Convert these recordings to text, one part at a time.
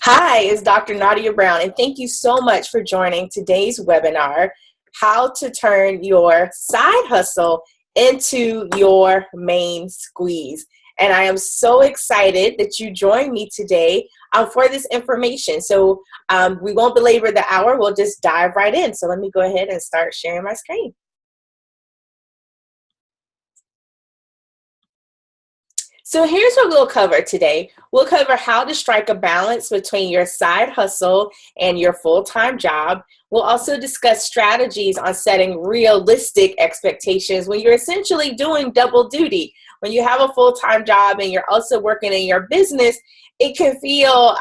Hi, it's Dr. Nadia Brown, and thank you so much for joining today's webinar, How to Turn Your Side Hustle into Your Main Squeeze. And I am so excited that you joined me today for this information. So we won't belabor the hour, we'll just dive right in. So let me go ahead and start sharing my screen. So here's what we'll cover today. We'll cover how to strike a balance between your side hustle and your full-time job. We'll also discuss strategies on setting realistic expectations when you're essentially doing double duty. When you have a full-time job and you're also working in your business, it can feel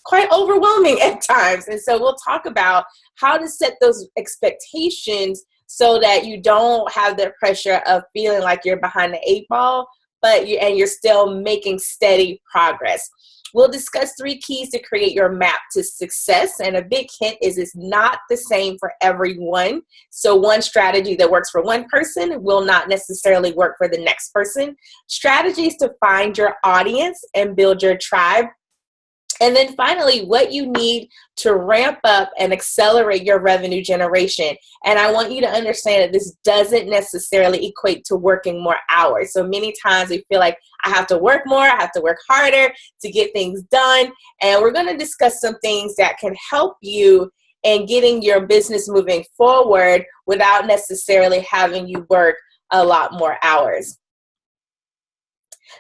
quite overwhelming at times. And so we'll talk about how to set those expectations so that you don't have the pressure of feeling like you're behind the eight ball, but you're still making steady progress. We'll discuss 3 keys to create your map to success. And a big hint is it's not the same for everyone. So one strategy that works for one person will not necessarily work for the next person. Strategies to find your audience and build your tribe. And then finally, what you need to ramp up and accelerate your revenue generation. And I want you to understand that this doesn't necessarily equate to working more hours. So many times we feel like I have to work more, I have to work harder to get things done. And we're going to discuss some things that can help you in getting your business moving forward without necessarily having you work a lot more hours.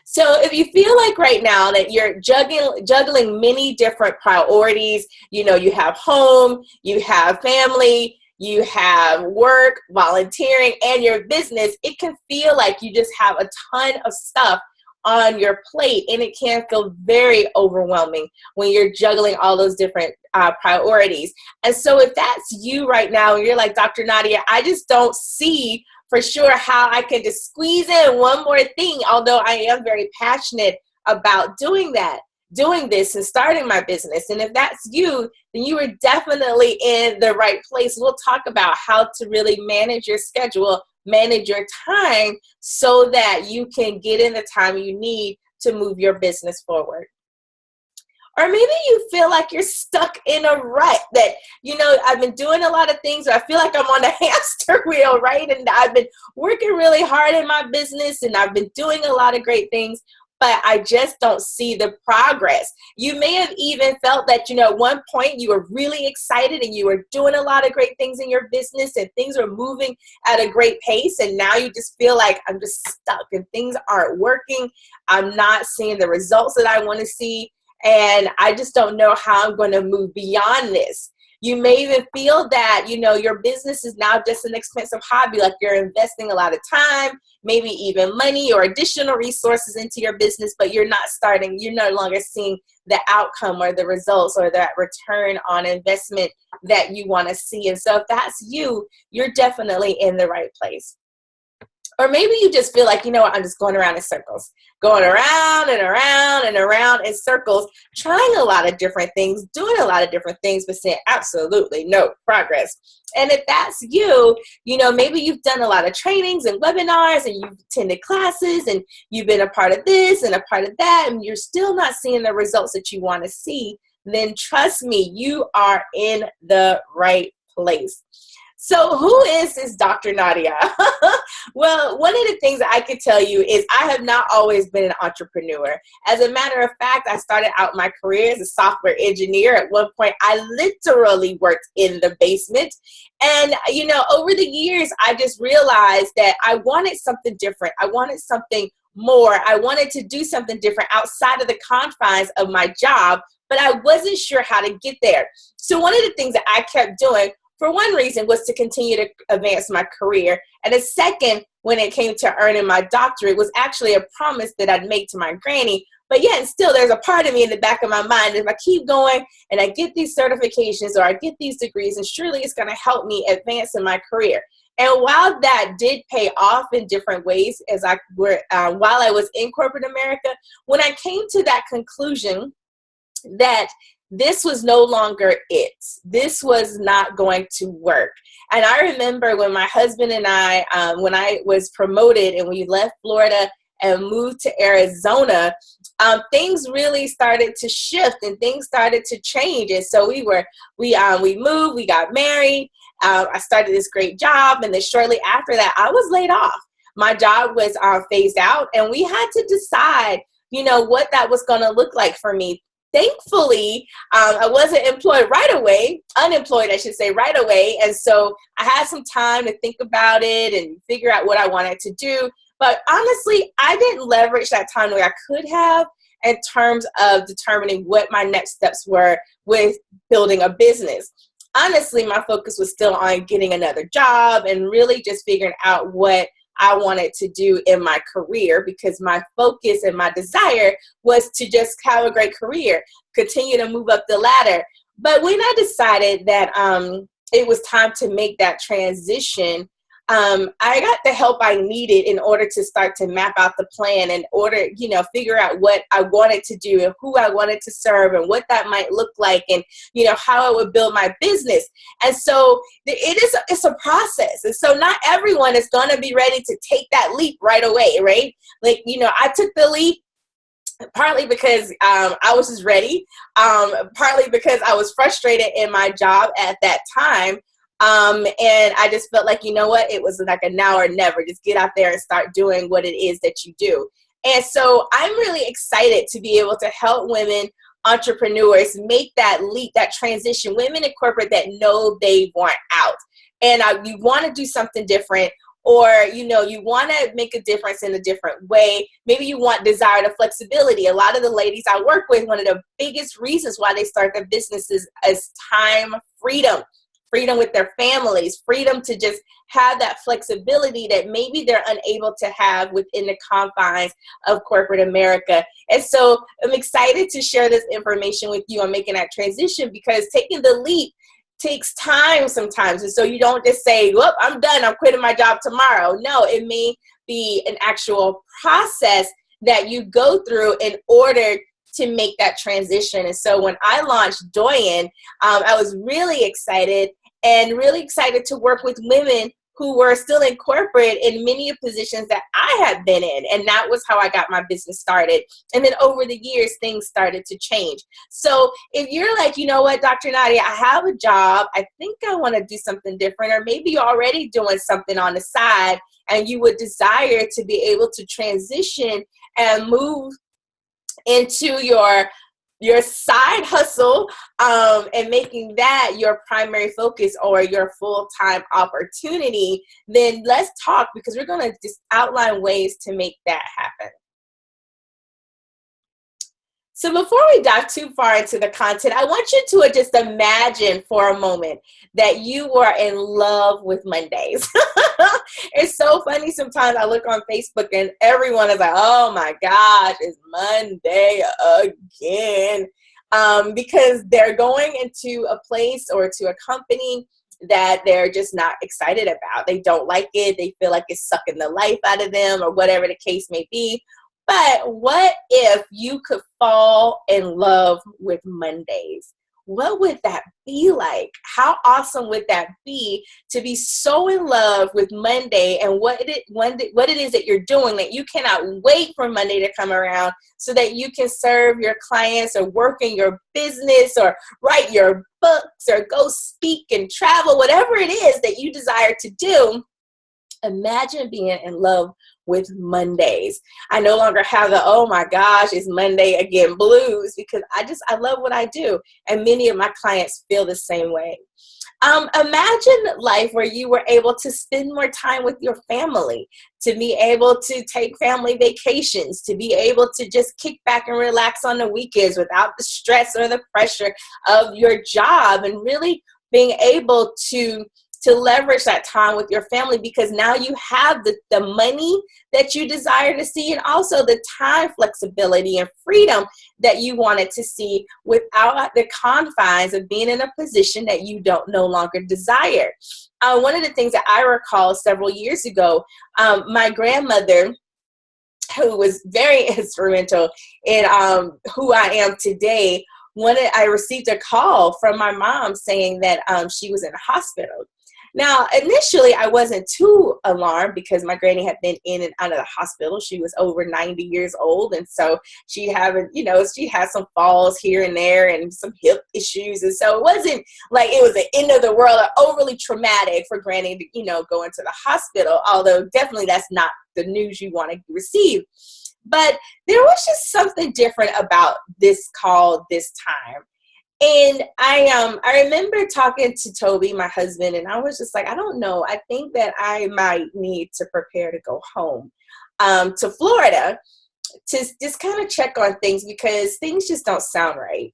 So if you feel like right now that you're juggling many different priorities, you have home, you have family, you have work, volunteering, and your business, it can feel like you just have a ton of stuff on your plate, and it can feel very overwhelming when you're juggling all those different priorities. And so if that's you right now, and you're like, Dr. Nadia, I just don't see for sure how I can just squeeze in one more thing, although I am very passionate about doing this and starting my business. And if that's you, then you are definitely in the right place. We'll talk about how to really manage your schedule, manage your time so that you can get in the time you need to move your business forward. Or maybe you feel like you're stuck in a rut that, I've been doing a lot of things, or I feel like I'm on a hamster wheel, right? And I've been working really hard in my business and I've been doing a lot of great things, but I just don't see the progress. You may have even felt that, at one point you were really excited and you were doing a lot of great things in your business and things were moving at a great pace. And now you just feel like I'm just stuck and things aren't working. I'm not seeing the results that I want to see. And I just don't know how I'm going to move beyond this. You may even feel that, your business is now just an expensive hobby, like you're investing a lot of time, maybe even money or additional resources into your business, but you're no longer seeing the outcome or the results or that return on investment that you want to see. And so if that's you, you're definitely in the right place. Or maybe you just feel like, I'm just going around in circles, going around and around and around in circles, trying a lot of different things, doing a lot of different things, but seeing absolutely no progress. And if that's you, maybe you've done a lot of trainings and webinars and you've attended classes and you've been a part of this and a part of that, and you're still not seeing the results that you want to see, then trust me, you are in the right place. So who is this Dr. Nadia? Well, one of the things that I could tell you is I have not always been an entrepreneur. As a matter of fact, I started out my career as a software engineer. At one point, I literally worked in the basement. And, over the years, I just realized that I wanted something different. I wanted something more. I wanted to do something different outside of the confines of my job, but I wasn't sure how to get there. So one of the things that I kept doing, for one reason, was to continue to advance my career. And the second, when it came to earning my doctorate, was actually a promise that I'd made to my granny. But yet and still, there's a part of me in the back of my mind, if I keep going and I get these certifications or I get these degrees, and surely it's going to help me advance in my career. And while that did pay off in different ways while I was in corporate America, when I came to that conclusion that this was no longer it. This was not going to work. And I remember when my husband and I, when I was promoted and we left Florida and moved to Arizona, things really started to shift and things started to change. And so we moved, we got married. I started this great job, and then shortly after that, I was laid off. My job was phased out, and we had to decide, what that was going to look like for me. Thankfully, I wasn't unemployed, I should say, right away. And so I had some time to think about it and figure out what I wanted to do. But honestly, I didn't leverage that time the way I could have in terms of determining what my next steps were with building a business. Honestly, my focus was still on getting another job and really just figuring out what I wanted to do in my career, because my focus and my desire was to just have a great career, continue to move up the ladder. But when I decided that it was time to make that transition, I got the help I needed in order to start to map out the plan, in order, figure out what I wanted to do and who I wanted to serve and what that might look like, and, how I would build my business. And so it's a process. And so not everyone is going to be ready to take that leap right away, right? Like, I took the leap partly because I was just ready, partly because I was frustrated in my job at that time. And I just felt like, it was like a now or never. Just get out there and start doing what it is that you do. And so I'm really excited to be able to help women entrepreneurs make that leap, that transition, women in corporate that know they want out. And you want to do something different, or, you want to make a difference in a different way. Maybe you want desire to flexibility. A lot of the ladies I work with, one of the biggest reasons why they start their businesses is time freedom with their families, freedom to just have that flexibility that maybe they're unable to have within the confines of corporate America. And so I'm excited to share this information with you on making that transition, because taking the leap takes time sometimes. And so you don't just say, well, I'm done, I'm quitting my job tomorrow. No, it may be an actual process that you go through in order to make that transition. And so when I launched Doyen, I was really excited to work with women who were still in corporate in many of positions that I had been in. And that was how I got my business started. And then over the years, things started to change. So if you're like, Dr. Nadia, I have a job, I think I want to do something different, or maybe you're already doing something on the side and you would desire to be able to transition and move into your side hustle, and making that your primary focus or your full-time opportunity, then let's talk, because we're going to just outline ways to make that happen. So before we dive too far into the content, I want you to just imagine for a moment that you are in love with Mondays. It's so funny. Sometimes I look on Facebook and everyone is like, oh my gosh, it's Monday again. Because they're going into a place or to a company that they're just not excited about. They don't like it. They feel like it's sucking the life out of them, or whatever the case may be. But what if you could fall in love with Mondays? What would that be like? How awesome would that be to be so in love with Monday and what it is that you're doing, that you cannot wait for Monday to come around so that you can serve your clients or work in your business or write your books or go speak and travel, whatever it is that you desire to do. Imagine being in love with Mondays. I no longer have the, oh my gosh, it's Monday again blues, because I love what I do. And many of my clients feel the same way. Imagine life where you were able to spend more time with your family, to be able to take family vacations, to be able to just kick back and relax on the weekends without the stress or the pressure of your job, and really being able to leverage that time with your family, because now you have the money that you desire to see, and also the time flexibility and freedom that you wanted to see without the confines of being in a position that you don't no longer desire. One of the things that I recall several years ago, my grandmother, who was very instrumental in who I am today, I received a call from my mom saying that she was in a hospital. Now, initially, I wasn't too alarmed because my granny had been in and out of the hospital. She was over 90 years old. And so she had some falls here and there and some hip issues. And so it wasn't like it was the end of the world or overly traumatic for granny to, go into the hospital. Although definitely that's not the news you want to receive. But there was just something different about this call this time. And I remember talking to Toby, my husband, and I was just like, I don't know. I think that I might need to prepare to go home to Florida to just kind of check on things because things just don't sound right.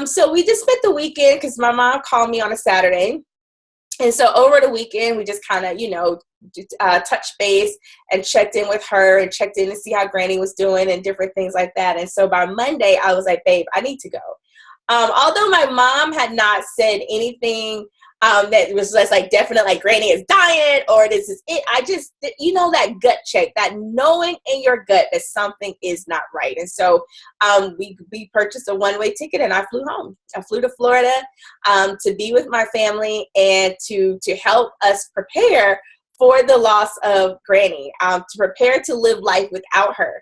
So we just spent the weekend because my mom called me on a Saturday. And so over the weekend, we just kind of, touched base and checked in with her and checked in to see how Granny was doing and different things like that. And so by Monday, I was like, babe, I need to go. Although my mom had not said anything that was just like definite, like Granny is dying or this is it. I just, that gut check, that knowing in your gut that something is not right. And so we purchased a one-way ticket and I flew home. I flew to Florida to be with my family and to help us prepare for the loss of Granny, to prepare to live life without her.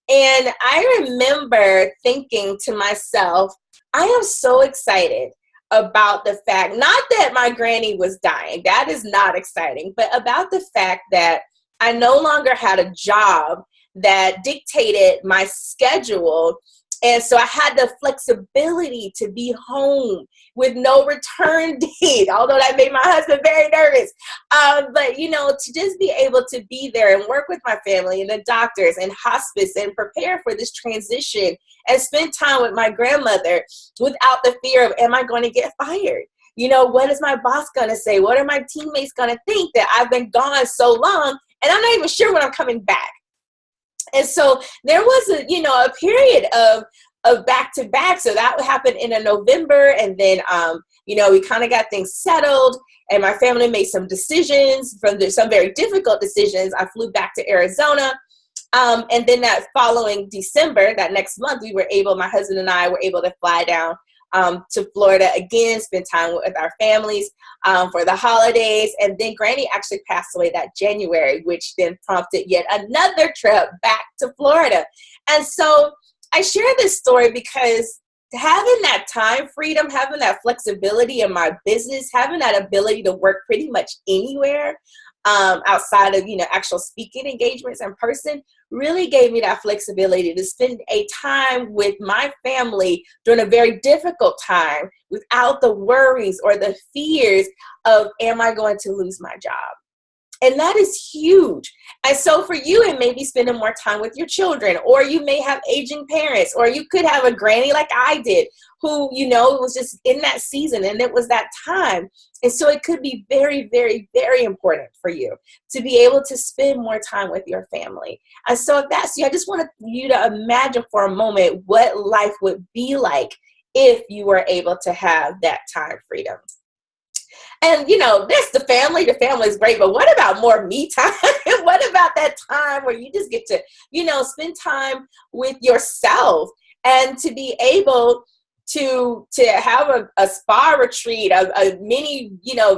And I remember thinking to myself, I am so excited about the fact, not that my granny was dying, that is not exciting, but about the fact that I no longer had a job that dictated my schedule. And so I had the flexibility to be home with no return date, although that made my husband very nervous. But, to just be able to be there and work with my family and the doctors and hospice and prepare for this transition and spend time with my grandmother without the fear of, am I going to get fired? What is my boss going to say? What are my teammates going to think that I've been gone so long and I'm not even sure when I'm coming back? And so there was a period of back to back. So that would happen in November. And then, we kind of got things settled and my family made some decisions some very difficult decisions. I flew back to Arizona. And then that following December, that next month, my husband and I were able to fly down to Florida again, spend time with our families for the holidays. And then Granny actually passed away that January, which then prompted yet another trip back to Florida. And so I share this story because having that time freedom, having that flexibility in my business, having that ability to work pretty much anywhere outside of, actual speaking engagements in person really gave me that flexibility to spend a time with my family during a very difficult time without the worries or the fears of, am I going to lose my job? And that is huge. And so for you, it may be spending more time with your children, or you may have aging parents, or you could have a granny like I did who, was just in that season and it was that time. And so it could be very, very, very important for you to be able to spend more time with your family. And so if that's you, I just want you to imagine for a moment what life would be like if you were able to have that time freedom. And, that's the family. The family is great. But what about more me time? What about that time where you just get to, spend time with yourself and to be able to have a spa retreat, a mini,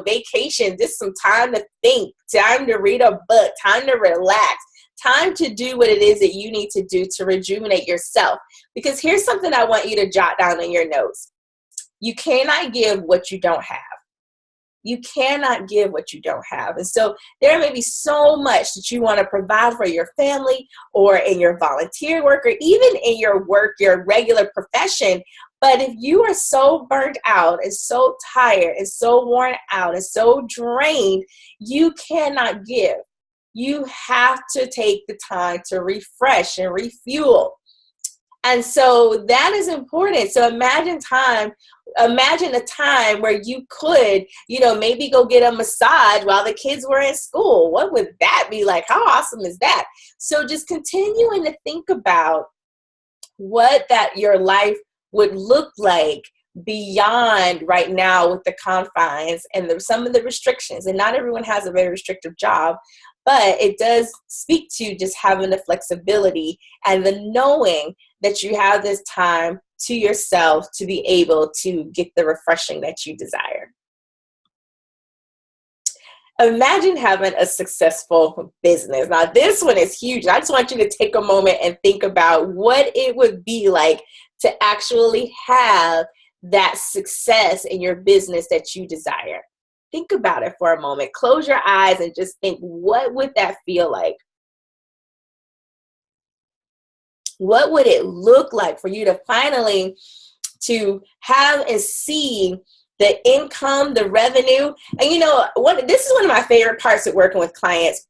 vacation, just some time to think, time to read a book, time to relax, time to do what it is that you need to do to rejuvenate yourself. Because here's something I want you to jot down in your notes. You cannot give what you don't have. You cannot give what you don't have. And so there may be so much that you want to provide for your family or in your volunteer work or even in your work, your regular profession. But if you are so burnt out and so tired and so worn out and so drained, you cannot give. You have to take the time to refresh and refuel. And so that is important. So imagine a time where you could, maybe go get a massage while the kids were in school. What would that be like? How awesome is that? So just continuing to think about what that your life would look like beyond right now with the confines and some of the restrictions. And not everyone has a very restrictive job, but it does speak to just having the flexibility and the knowing that you have this time to yourself to be able to get the refreshing that you desire. Imagine having a successful business. Now, this one is huge. I just want you to take a moment and think about what it would be like to actually have that success in your business that you desire. Think about it for a moment. Close your eyes and just think, what would that feel like? What would it look like for you to finally to have and see the income, the revenue? And you know what, this is one of my favorite parts of working with clients,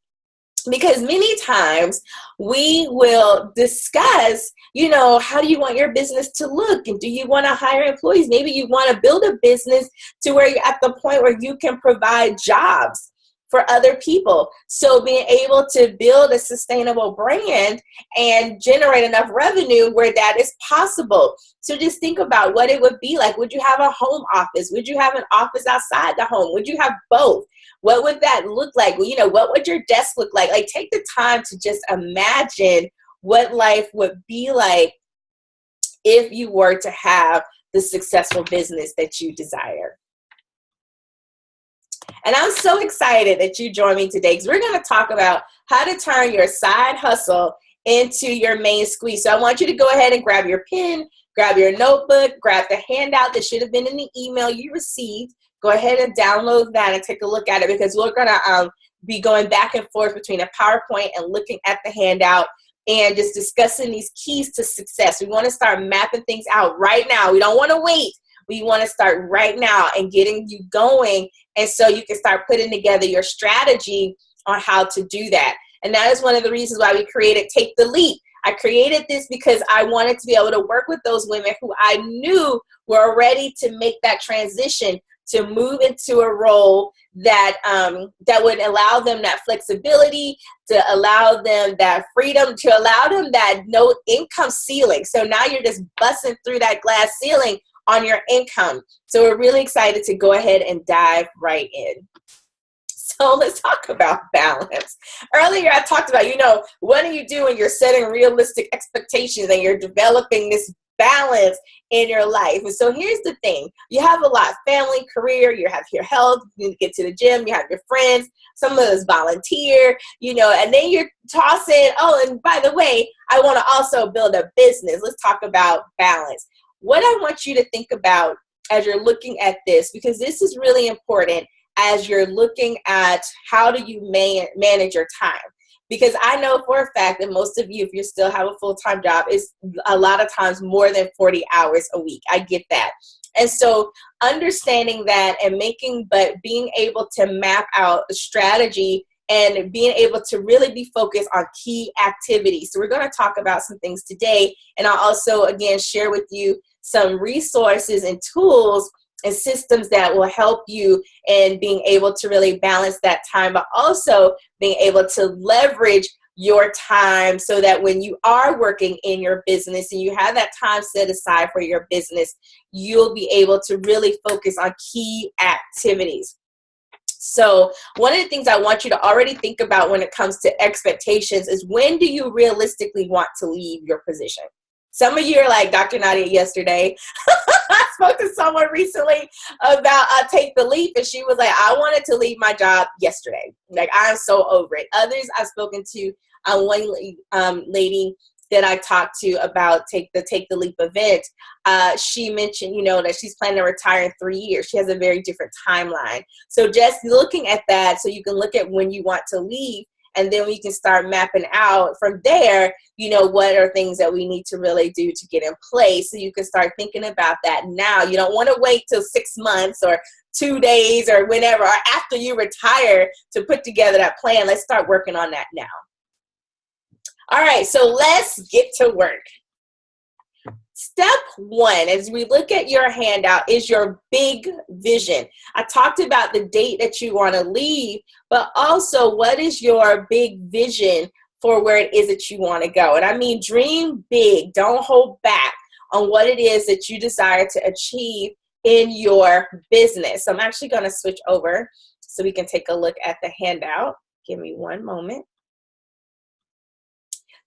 because many times we will discuss, you know, how do you want your business to look? And do you want to hire employees? Maybe you want to build a business to where you're at the point where you can provide jobs for other people. So being able to build a sustainable brand and generate enough revenue where that is possible. So just think about what it would be like. Would you have a home office? Would you have an office outside the home? Would you have both? What would that look like? Well, you know, what would your desk look like? Like, take the time to just imagine what life would be like if you were to have the successful business that you desire. And I'm so excited that you joined me today, because we're going to talk about how to turn your side hustle into your main squeeze. So I want you to go ahead and grab your pen, grab your notebook, grab the handout that should have been in the email you received. Go ahead and download that and take a look at it, because we're going to be going back and forth between a PowerPoint and looking at the handout and just discussing these keys to success. We want to start mapping things out right now. We don't want to wait. We want to start right now and getting you going, and so you can start putting together your strategy on how to do that. And that is one of the reasons why we created Take the Leap. I created this because I wanted to be able to work with those women who I knew were ready to make that transition, to move into a role that that would allow them that flexibility, to allow them that freedom, to allow them that no income ceiling. So now you're just busting through that glass ceiling on your income. So we're really excited to go ahead and dive right in. So let's talk about balance. Earlier I talked about, you know, what do you do when you're setting realistic expectations and you're developing this balance in your life? And so here's the thing. You have a lot: family, career, you have your health, you need to get to the gym, you have your friends, some of us volunteer, you know, and then you're tossing, oh, and by the way, I want to also build a business. Let's talk about balance. What I want you to think about as you're looking at this, because this is really important as you're looking at how do you manage your time. Because I know for a fact that most of you, if you still have a full-time job, is a lot of times more than 40 hours a week. I get that. And so understanding that and being able to map out a strategy and being able to really be focused on key activities. So we're going to talk about some things today. And I'll also, again, share with you some resources and tools and systems that will help you in being able to really balance that time, but also being able to leverage your time so that when you are working in your business and you have that time set aside for your business, you'll be able to really focus on key activities. So one of the things I want you to already think about when it comes to expectations is, when do you realistically want to leave your position? Some of you are like Dr. Nadia yesterday. I spoke to someone recently about Take the Leap, and she was like, I wanted to leave my job yesterday. Like, I'm so over it. Others I've spoken to, one lady that I talked to about Take the Leap event, she mentioned, you know, that she's planning to retire in 3 years. She has a very different timeline. So just looking at that, so you can look at when you want to leave, and then we can start mapping out from there, you know, what are things that we need to really do to get in place. So you can start thinking about that now. You don't want to wait till 6 months or 2 days or whenever, or after you retire to put together that plan. Let's start working on that now. All right, so let's get to work. Step one, as we look at your handout, is your big vision. I talked about the date that you want to leave, but also what is your big vision for where it is that you want to go? And I mean, dream big. Don't hold back on what it is that you desire to achieve in your business. So I'm actually going to switch over so we can take a look at the handout. Give me one moment.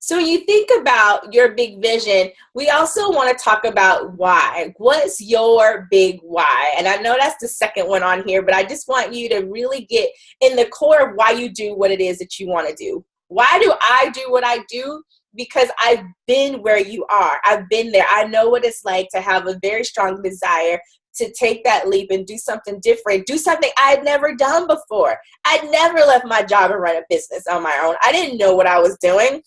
So when you think about your big vision, we also want to talk about why. What's your big why? And I know that's the second one on here, but I just want you to really get in the core of why you do what it is that you want to do. Why do I do what I do? Because I've been where you are. I've been there. I know what it's like to have a very strong desire to take that leap and do something different, do something I had never done before. I'd never left my job and run a business on my own. I didn't know what I was doing.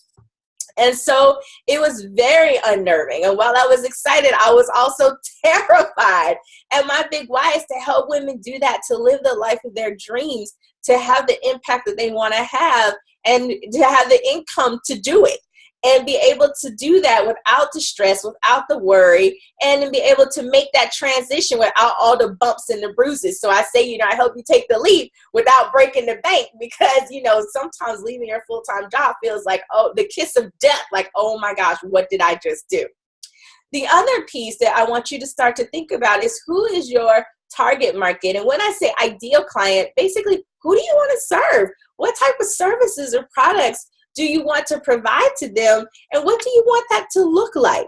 And so it was very unnerving. And while I was excited, I was also terrified. And my big why is to help women do that, to live the life of their dreams, to have the impact that they want to have, and to have the income to do it. And be able to do that without the stress, without the worry, and be able to make that transition without all the bumps and the bruises. So I say, I hope you take the leap without breaking the bank, because, sometimes leaving your full-time job feels like, oh, the kiss of death, like, oh my gosh, what did I just do? The other piece that I want you to start to think about is, who is your target market? And when I say ideal client, basically, who do you want to serve? What type of services or products do you want to provide to them? And what do you want that to look like?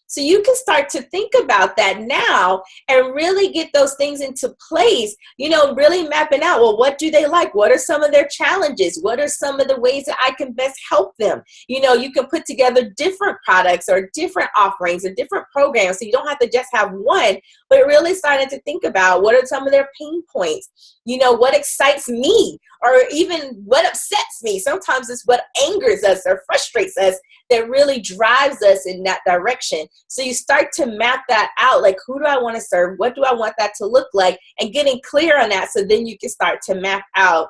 So you can start to think about that now and really get those things into place, really mapping out, well, what do they like? What are some of their challenges? What are some of the ways that I can best help them? You can put together different products or different offerings or different programs, so you don't have to just have one, but really starting to think about, what are some of their pain points? What excites me, or even what upsets me. Sometimes it's what angers us or frustrates us that really drives us in that direction. So you start to map that out, like, who do I want to serve? What do I want that to look like? And getting clear on that, so then you can start to map out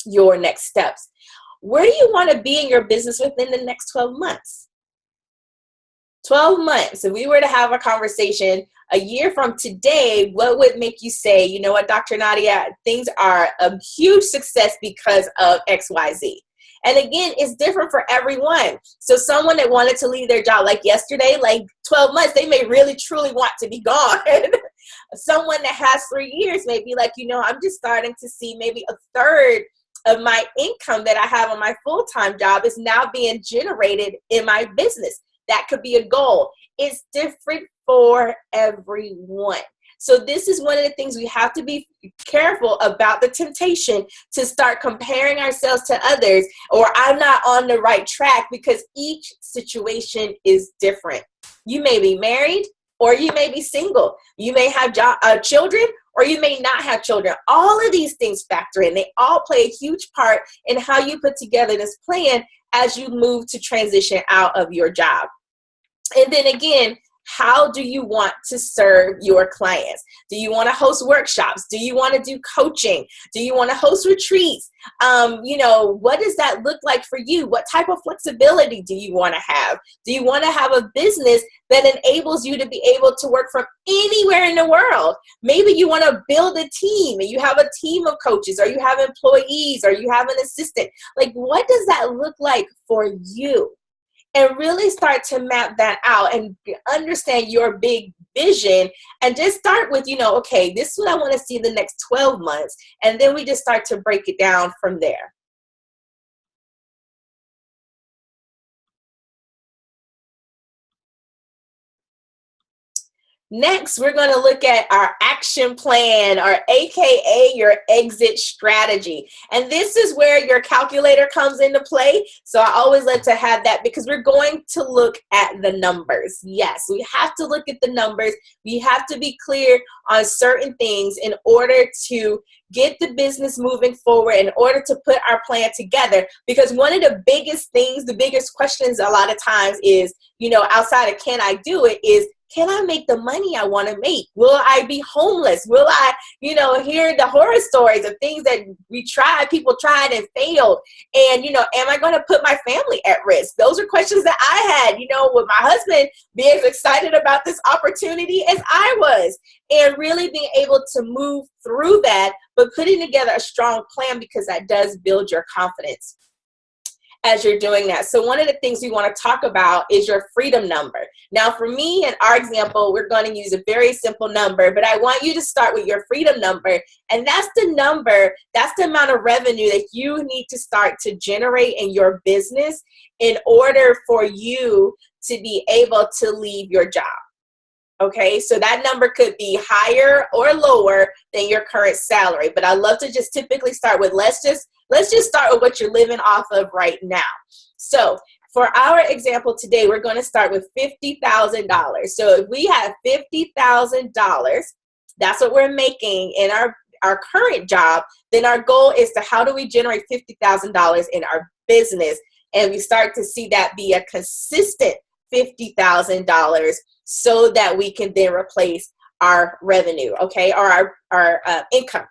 your next steps. Where do you want to be in your business within the next 12 months? 12 months. If we were to have a conversation a year from today, what would make you say, you know what, Dr. Nadia, things are a huge success because of XYZ? And again, it's different for everyone. So someone that wanted to leave their job like yesterday, like 12 months, they may really truly want to be gone. Someone that has 3 years may be like, I'm just starting to see maybe a third of my income that I have on my full-time job is now being generated in my business. That could be a goal. It's different for everyone. So this is one of the things we have to be careful about, the temptation to start comparing ourselves to others, or I'm not on the right track, because each situation is different. You may be married, or you may be single. You may have children, or you may not have children. All of these things factor in. They all play a huge part in how you put together this plan as you move to transition out of your job. And then again, how do you want to serve your clients? Do you want to host workshops? Do you want to do coaching? Do you want to host retreats? What does that look like for you? What type of flexibility do you want to have? Do you want to have a business that enables you to be able to work from anywhere in the world? Maybe you want to build a team, and you have a team of coaches, or you have employees, or you have an assistant. Like, what does that look like for you? And really start to map that out and understand your big vision, and just start with, okay, this is what I want to see in the next 12 months. And then we just start to break it down from there. Next, we're going to look at our action plan, or AKA your exit strategy. And this is where your calculator comes into play. So I always like to have that, because we're going to look at the numbers. Yes, we have to look at the numbers. We have to be clear on certain things in order to get the business moving forward, in order to put our plan together. Because one of the biggest things, the biggest questions a lot of times is, outside of can I do it, is, can I make the money I want to make? Will I be homeless? Will I, hear the horror stories of things that people tried and failed? And, am I going to put my family at risk? Those are questions that I had, with my husband being as excited about this opportunity as I was, and really being able to move through that, but putting together a strong plan, because that does build your confidence. as you're doing that. So one of the things we want to talk about is your freedom number. Now, for me, in our example, we're going to use a very simple number, but I want you to start with your freedom number. And that's the number, that's the amount of revenue that you need to start to generate in your business in order for you to be able to leave your job. Okay, so that number could be higher or lower than your current salary. But I love to just typically start with, let's just start with what you're living off of right now. So for our example today, we're going to start with $50,000. So if we have $50,000, that's what we're making in our current job, then our goal is to how do we generate $50,000 in our business? And we start to see that be a consistent $50,000 so that we can then replace our revenue, okay, or our income.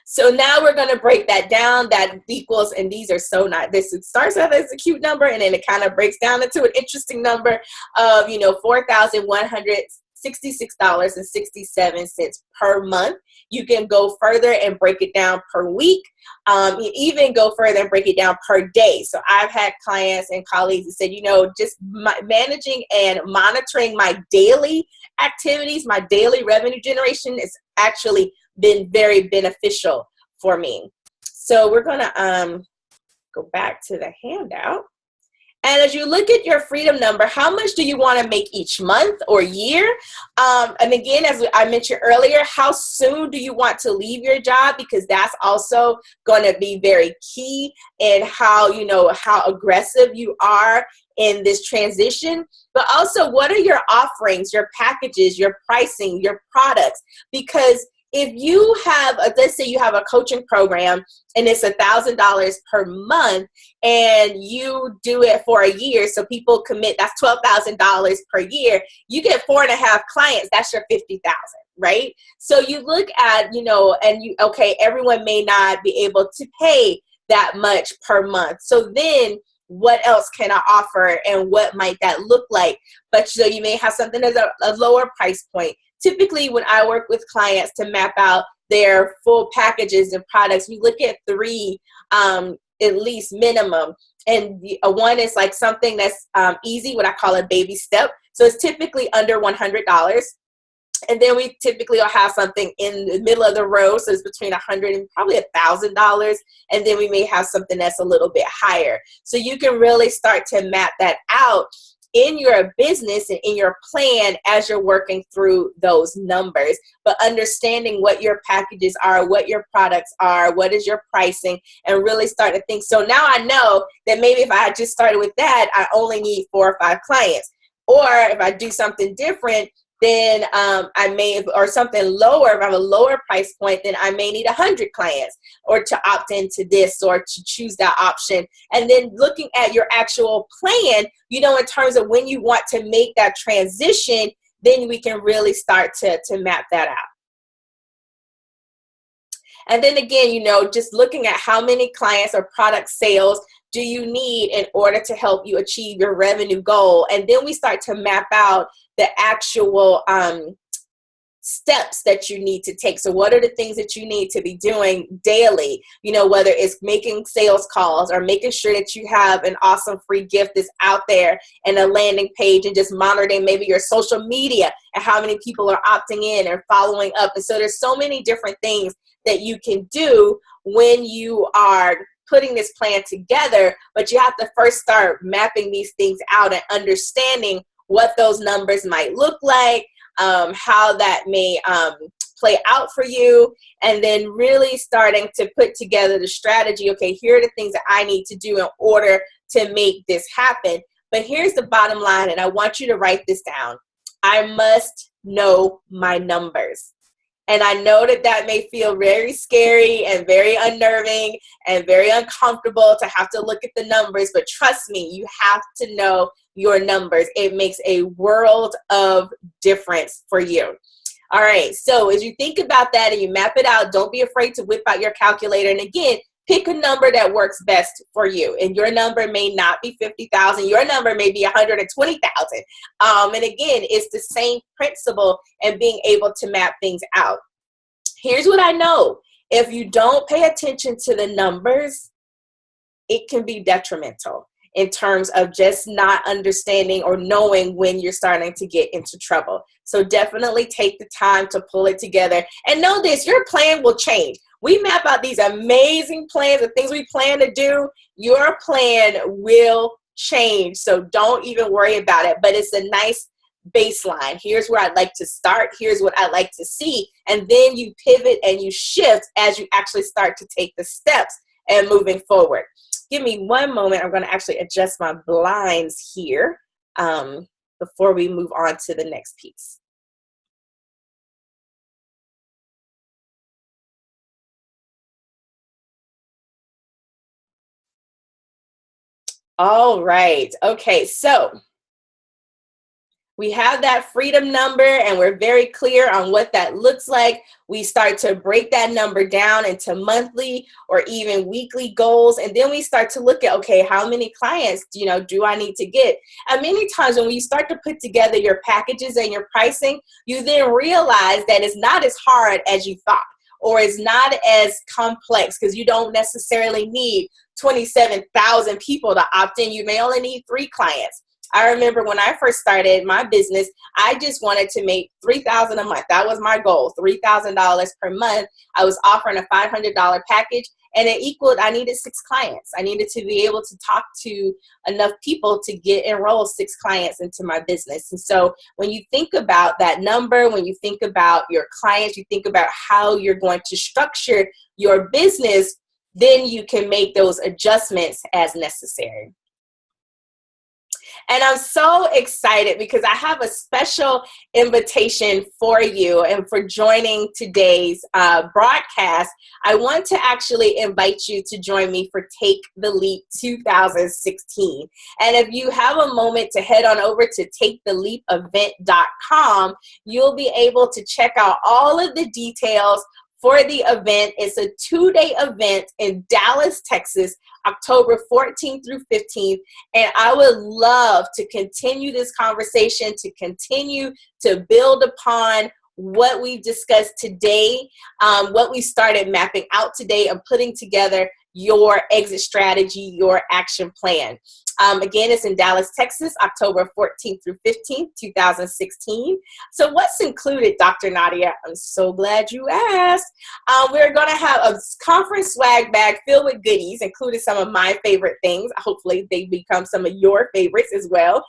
So now we're going to break that down. That equals, and these are so not, this starts out as a cute number, and then it kind of breaks down into an interesting number of, $4,166.67 per month. You can go further and break it down per week. You even go further and break it down per day. So I've had clients and colleagues that said, just managing and monitoring my daily activities, my daily revenue generation has actually been very beneficial for me. So we're going to go back to the handout. And as you look at your freedom number, how much do you want to make each month or year? And again, as I mentioned earlier, how soon do you want to leave your job? Because that's also going to be very key in how aggressive you are in this transition. But also, what are your offerings, your packages, your pricing, your products? Because if you have, let's say you have a coaching program and it's $1,000 per month and you do it for a year, so people commit, that's $12,000 per year, you get 4.5 clients, that's your 50,000, right? So you look at, everyone may not be able to pay that much per month. So then what else can I offer and what might that look like? But so you may have something as a lower price point. Typically, when I work with clients to map out their full packages and products, we look at 3 at least minimum. And one is like something that's easy, what I call a baby step. So it's typically under $100. And then we typically will have something in the middle of the road. So it's between $100 and probably $1,000. And then we may have something that's a little bit higher. So you can really start to map that out in your business and in your plan as you're working through those numbers, but understanding what your packages are, what your products are, what is your pricing, and really start to think. So now I know that maybe if I had just started with that, I only need 4 or 5 clients. Or if I do something different, then I may, or something lower, if I have a lower price point, then I may need 100 clients or to opt into this or to choose that option. And then looking at your actual plan, in terms of when you want to make that transition, then we can really start to map that out. And then again, just looking at how many clients or product sales do you need in order to help you achieve your revenue goal? And then we start to map out the actual steps that you need to take. So what are the things that you need to be doing daily? Whether it's making sales calls or making sure that you have an awesome free gift that's out there and a landing page, and just monitoring maybe your social media and how many people are opting in and following up. And so there's so many different things that you can do when you are putting this plan together, but you have to first start mapping these things out and understanding what those numbers might look like, how that may play out for you, and then really starting to put together the strategy. Okay, here are the things that I need to do in order to make this happen. But here's the bottom line, and I want you to write this down. I must know my numbers. And I know that may feel very scary and very unnerving and very uncomfortable to have to look at the numbers, but trust me, you have to know your numbers. It makes a world of difference for you. All right, so as you think about that and you map it out, don't be afraid to whip out your calculator. And again, pick a number that works best for you. And your number may not be 50,000. Your number may be 120,000. And again, it's the same principle and being able to map things out. Here's what I know. If you don't pay attention to the numbers, it can be detrimental in terms of just not understanding or knowing when you're starting to get into trouble. So definitely take the time to pull it together and know this, your plan will change. We map out these amazing plans, the things we plan to do, your plan will change. So don't even worry about it, but it's a nice baseline. Here's where I'd like to start. Here's what I'd like to see. And then you pivot and you shift as you actually start to take the steps and moving forward. Give me one moment. I'm going to actually adjust my blinds here before we move on to the next piece. All right. Okay. So we have that freedom number and we're very clear on what that looks like. We start to break that number down into monthly or even weekly goals. And then we start to look at, okay, how many clients, do I need to get? And many times when you start to put together your packages and your pricing, you then realize that it's not as hard as you thought, or it's not as complex, because you don't necessarily need 27,000 people to opt in. You may only need 3 clients. I remember when I first started my business, I just wanted to make $3,000 a month. That was my goal, $3,000 per month. I was offering a $500 package, and it equaled, I needed 6 clients. I needed to be able to talk to enough people to enroll 6 clients into my business. And so when you think about that number, when you think about your clients, you think about how you're going to structure your business, then you can make those adjustments as necessary. And I'm so excited because I have a special invitation for you and for joining today's broadcast. I want to actually invite you to join me for Take the Leap 2016. And if you have a moment to head on over to taketheleapevent.com, you'll be able to check out all of the details for the event. It's a 2-day event in Dallas, Texas, October 14th through 15th. And I would love to continue this conversation, to continue to build upon what we've discussed today, what we started mapping out today, and putting together your exit strategy, your action plan. Again, it's in Dallas, Texas, October 14th through 15th, 2016. So what's included, Dr. Nadia? I'm so glad you asked. We're going to have a conference swag bag filled with goodies, including some of my favorite things. Hopefully they become some of your favorites as well.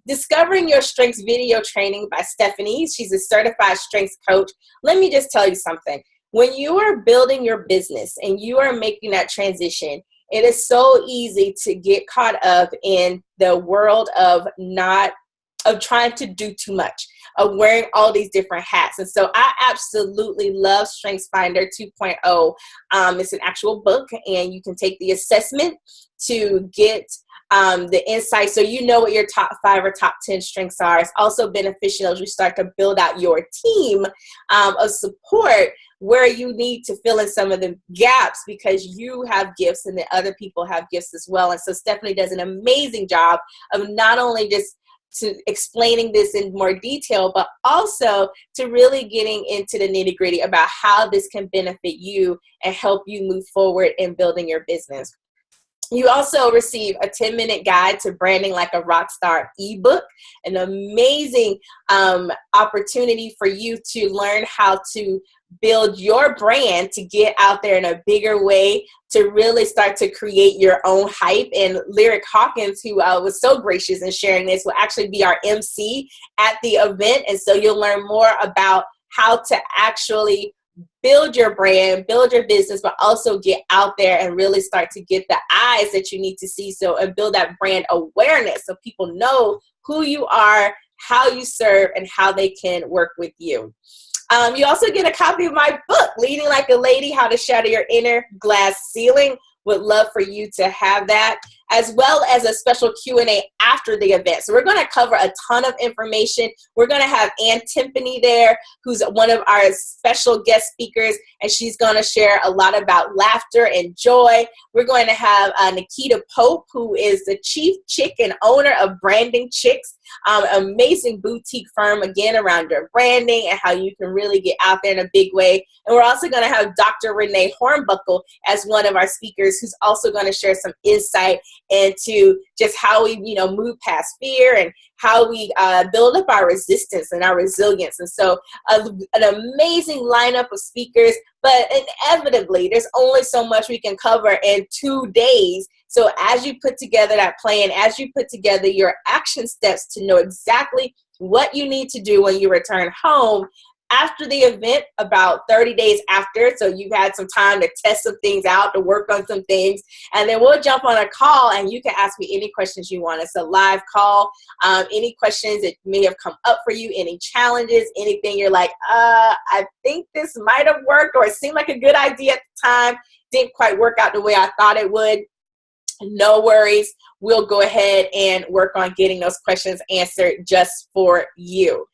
Discovering Your Strengths video training by Stephanie. She's a certified strengths coach. Let me just tell you something. When you are building your business and you are making that transition, it is so easy to get caught up in the world of trying to do too much, of wearing all these different hats. And so I absolutely love StrengthsFinder 2.0. It's an actual book, and you can take the assessment to get the insight, so you know what your top 5 or top 10 strengths are. It's also beneficial as you start to build out your team of support, where you need to fill in some of the gaps because you have gifts and the other people have gifts as well. And so Stephanie does an amazing job of not only just explaining this in more detail, but also to really getting into the nitty-gritty about how this can benefit you and help you move forward in building your business. You also receive a 10-minute guide to branding like a rock star ebook, an amazing opportunity for you to learn how to build your brand, to get out there in a bigger way, to really start to create your own hype. And Lyric Hawkins, who was so gracious in sharing this, will actually be our MC at the event. And so you'll learn more about how to actually build your brand, build your business, but also get out there and really start to get the eyes that you need to see, so and build that brand awareness so people know who you are, how you serve, and how they can work with you. You also get a copy of my book, Leading Like a Lady, How to Shatter Your Inner Glass Ceiling. Would love for you to have that, as well as a special Q&A after the event. So we're going to cover a ton of information. We're going to have Ann Timpany there, who's one of our special guest speakers, and she's going to share a lot about laughter and joy. We're going to have Nikita Pope, who is the chief chick and owner of Branding Chicks. Amazing boutique firm, again, around your branding and how you can really get out there in a big way. And we're also going to have Dr. Renee Hornbuckle as one of our speakers, who's also going to share some insight into just how we, move past fear and how we build up our resistance and our resilience. And so an amazing lineup of speakers, but inevitably there's only so much we can cover in 2 days. So as you put together that plan, as you put together your action steps to know exactly what you need to do when you return home after the event, about 30 days after, so you've had some time to test some things out, to work on some things, and then we'll jump on a call and you can ask me any questions you want. It's a live call. Any questions that may have come up for you, any challenges, anything you're like, I think this might have worked, or it seemed like a good idea at the time, didn't quite work out the way I thought it would. No worries. We'll go ahead and work on getting those questions answered just for you.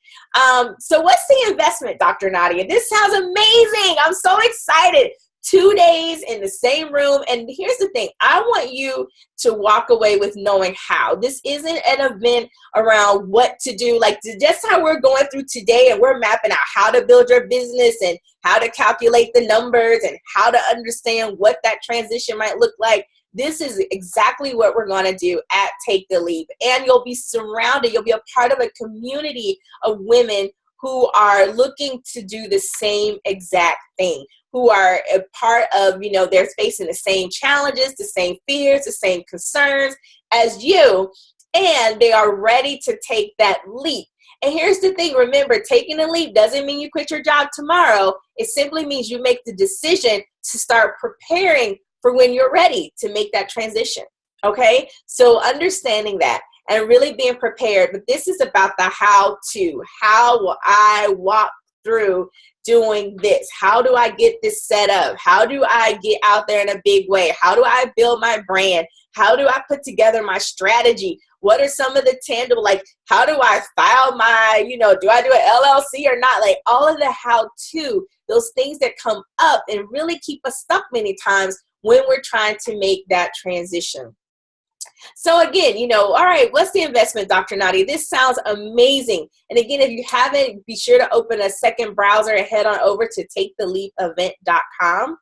So what's the investment, Dr. Nadia? This sounds amazing. I'm so excited. 2 days in the same room. And here's the thing. I want you to walk away with knowing how. This isn't an event around what to do. Like just how we're going through today, and we're mapping out how to build your business and how to calculate the numbers and how to understand what that transition might look like. This is exactly what we're going to do at Take the Leap. And you'll be surrounded, you'll be a part of a community of women who are looking to do the same exact thing, who are a part of, they're facing the same challenges, the same fears, the same concerns as you, and they are ready to take that leap. And here's the thing, remember, taking a leap doesn't mean you quit your job tomorrow. It simply means you make the decision to start preparing for when you're ready to make that transition, okay? So understanding that and really being prepared, but this is about the how-to. How will I walk through doing this? How do I get this set up? How do I get out there in a big way? How do I build my brand? How do I put together my strategy? What are some of the tangible, like how do I file my, do I do an LLC or not? Like all of the how-to, those things that come up and really keep us stuck many times when we're trying to make that transition. So again, all right, what's the investment, Dr. Nadia? This sounds amazing. And again, if you haven't, be sure to open a second browser and head on over to taketheleapevent.com.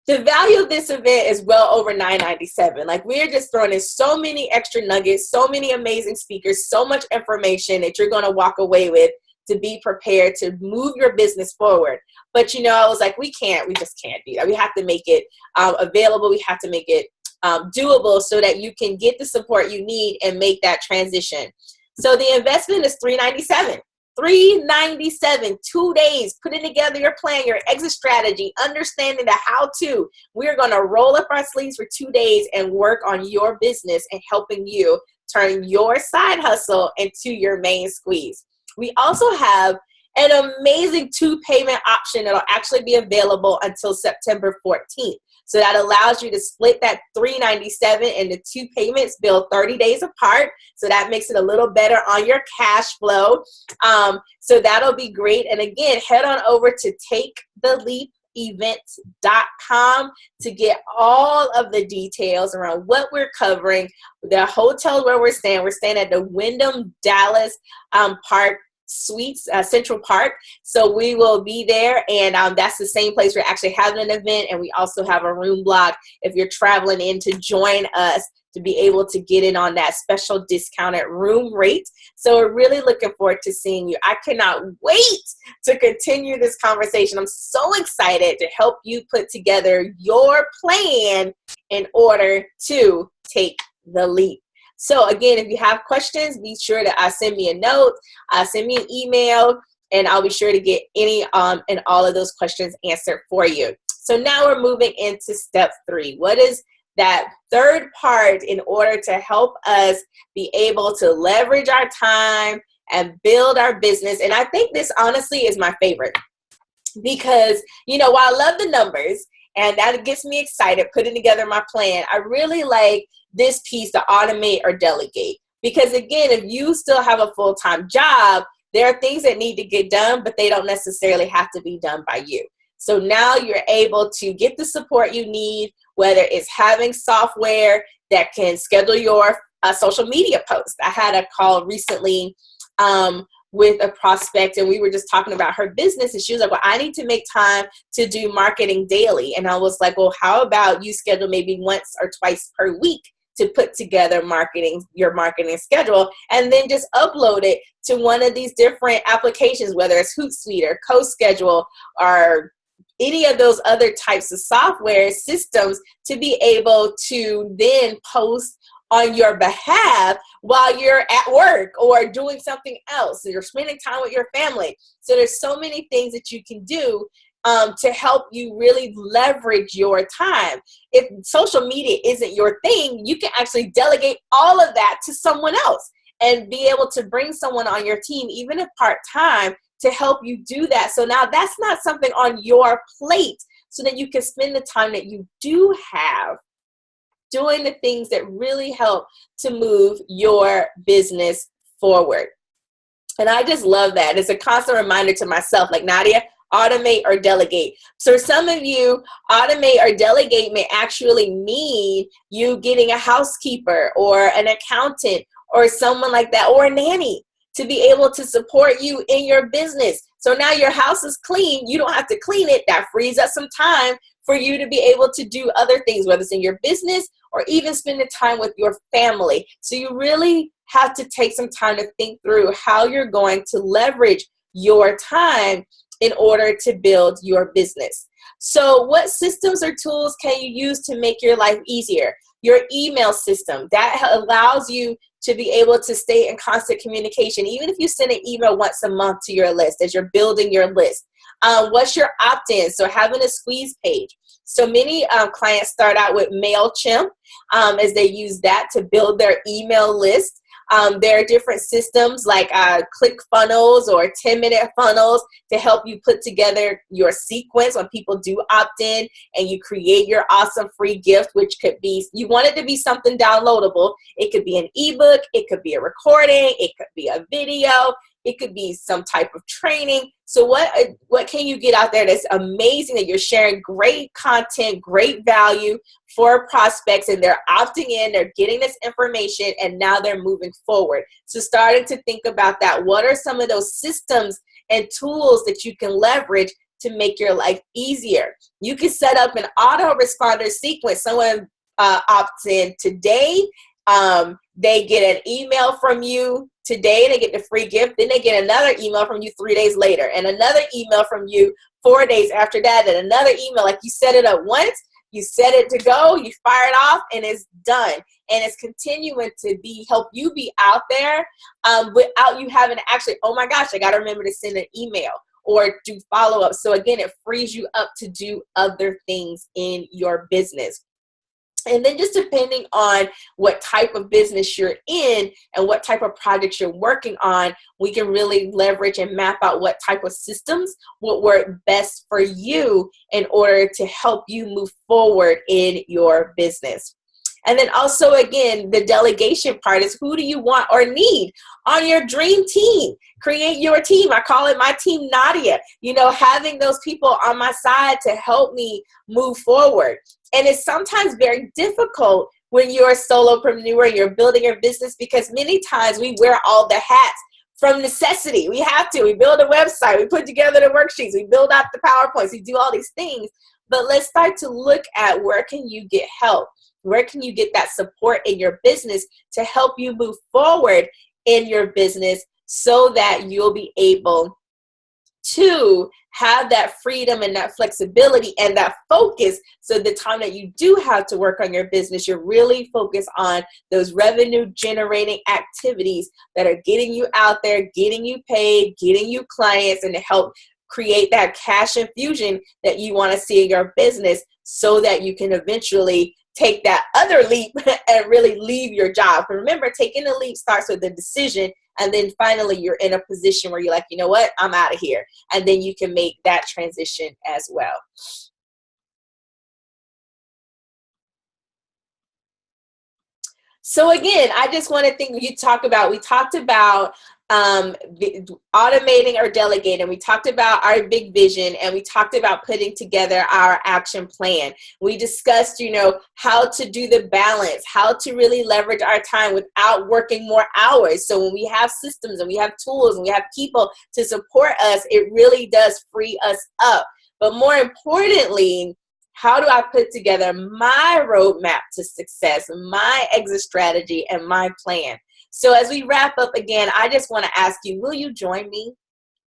The value of this event is well over $997. Like we're just throwing in so many extra nuggets, so many amazing speakers, so much information that you're going to walk away with to be prepared to move your business forward. But, I was like, we just can't do that. We have to make it available. We have to make it doable so that you can get the support you need and make that transition. So the investment is $397. $397, 2 days, putting together your plan, your exit strategy, understanding the how-to. We're going to roll up our sleeves for 2 days and work on your business and helping you turn your side hustle into your main squeeze. We also have an amazing 2-payment option that'll actually be available until September 14th. So that allows you to split that $397 into 2 payments, billed 30 days apart. So that makes it a little better on your cash flow. So that'll be great. And again, head on over to taketheleapevents.com to get all of the details around what we're covering, the hotel where we're staying. We're staying at the Wyndham Dallas Park Suites, Central Park. So we will be there, and that's the same place we're actually having an event. And we also have a room block if you're traveling in to join us to be able to get in on that special discounted room rate. So we're really looking forward to seeing you. I cannot wait to continue this conversation. I'm so excited to help you put together your plan in order to take the leap. So again, if you have questions, be sure to send me a note, send me an email, and I'll be sure to get any and all of those questions answered for you. So now we're moving into step 3. What is that third part in order to help us be able to leverage our time and build our business? And I think this honestly is my favorite because, while I love the numbers and that gets me excited putting together my plan, I really like this piece to automate or delegate. Because again, if you still have a full-time job, there are things that need to get done, but they don't necessarily have to be done by you. So now you're able to get the support you need, whether it's having software that can schedule your social media post. I had a call recently with a prospect, and we were just talking about her business, and she was like, well, I need to make time to do marketing daily. And I was like, well, how about you schedule maybe once or twice per week to put together your marketing schedule, and then just upload it to one of these different applications, whether it's Hootsuite or CoSchedule or any of those other types of software systems, to be able to then post on your behalf while you're at work or doing something else. So you're spending time with your family. So there's so many things that you can do to help you really leverage your time. If social media isn't your thing, you can actually delegate all of that to someone else and be able to bring someone on your team, even if part-time, to help you do that. So now that's not something on your plate, so that you can spend the time that you do have doing the things that really help to move your business forward. And I just love that. It's a constant reminder to myself, like, Nadia, automate or delegate. So some of you, automate or delegate may actually mean you getting a housekeeper or an accountant or someone like that, or a nanny, to be able to support you in your business. So now your house is clean. You don't have to clean it. That frees up some time for you to be able to do other things, whether it's in your business or even spending time with your family. So you really have to take some time to think through how you're going to leverage your time in order to build your business. So what systems or tools can you use to make your life easier? Your email system, that allows you to be able to stay in constant communication, even if you send an email once a month to your list as you're building your list. What's your opt-in? So having a squeeze page. So many clients start out with MailChimp as they use that to build their email list. There are different systems like ClickFunnels or 10-minute funnels to help you put together your sequence when people do opt in, and you create your awesome free gift, which could be, you want it to be something downloadable. It could be an ebook, it could be a recording, it could be a video, it could be some type of training. So what can you get out there that's amazing, that you're sharing great content, great value for prospects, and they're opting in, they're getting this information, and now they're moving forward. So starting to think about that. What are some of those systems and tools that you can leverage to make your life easier? You can set up an autoresponder sequence. Someone opts in today, they get an email from you today, they get the free gift, then they get another email from you 3 days later, and another email from you 4 days after that, and another email. Like, you set it up once, you set it to go, you fire it off, and it's done. And it's continuing to help you be out there without you having to actually, oh my gosh, I got to remember to send an email or do follow-up. So again, it frees you up to do other things in your business. And then just depending on what type of business you're in and what type of projects you're working on, we can really leverage and map out what type of systems will work best for you in order to help you move forward in your business. And then also, again, the delegation part is, who do you want or need on your dream team? Create your team. I call it my team Nadia. You know, having those people on my side to help me move forward. And it's sometimes very difficult when you're a solopreneur and you're building your business, because many times we wear all the hats from necessity. We have to. We build a website. We put together the worksheets. We build out the PowerPoints. We do all these things. But let's start to look at, where can you get help? Where can you get that support in your business to help you move forward in your business, so that you'll be able to have that freedom and that flexibility and that focus. So the time that you do have to work on your business, you're really focused on those revenue generating activities that are getting you out there, getting you paid, getting you clients, and to help create that cash infusion that you want to see in your business, so that you can eventually take that other leap and really leave your job. But remember, taking the leap starts with the decision, and then finally you're in a position where you're like, you know what, I'm out of here. And then you can make that transition as well. So again, I just want to think we talked about automating or delegating. We talked about our big vision, and we talked about putting together our action plan. We discussed, how to do the balance, how to really leverage our time without working more hours. So when we have systems and we have tools and we have people to support us, it really does free us up. But more importantly, how do I put together my roadmap to success, my exit strategy, and my plan? So as we wrap up again, I just want to ask you, will you join me?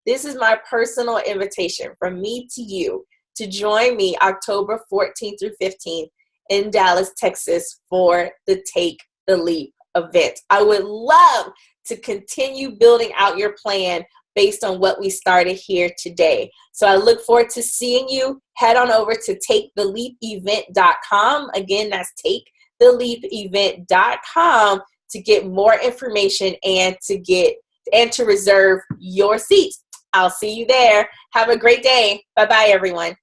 This is my personal invitation from me to you to join me October 14th through 15th in Dallas, Texas for the Take the Leap event. I would love to continue building out your plan based on what we started here today. So I look forward to seeing you. Head on over to taketheleapevent.com. Again, that's taketheleapevent.com to get more information and to reserve your seat. I'll see you there. Have a great day. Bye-bye, everyone.